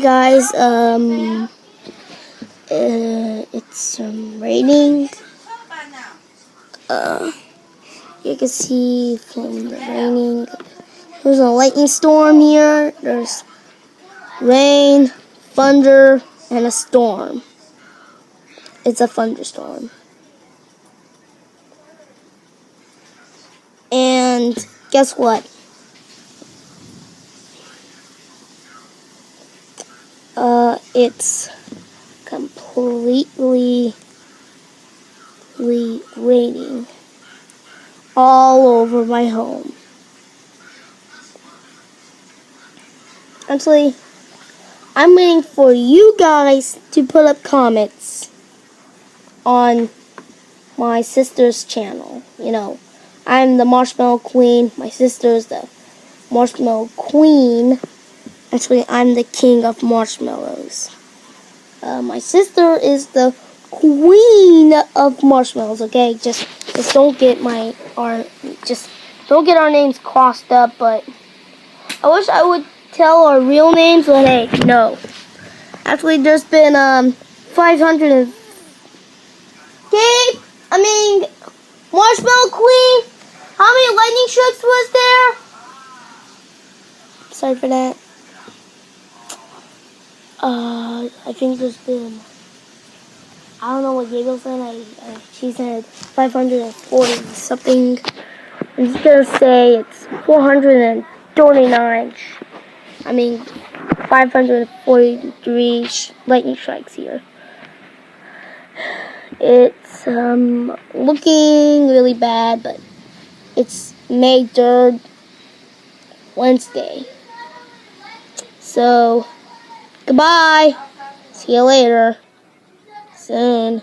Guys, it's raining. You can see from the raining. There's a lightning storm here. There's rain, thunder, and a storm. It's a thunderstorm. And guess what? It's completely raining all over my home. Actually, I'm waiting for you guys to put up comments on my sister's channel. You know, I'm the Marshmallow Queen. My sister's the Marshmallow Queen. Actually, I'm the king of marshmallows. My sister is the queen of marshmallows. Okay, just don't get don't get our names crossed up. But I wish I would tell our real names, but hey, no. Actually, there's been 500 and Marshmallow Queen. How many lightning strikes was there? Sorry for that. I think there's been, I don't know what Gabriel said. She said 540 something. I'm just gonna say it's 429. 543 lightning strikes here. It's looking really bad, but it's May 3rd, Wednesday. So, goodbye. See you later. Soon.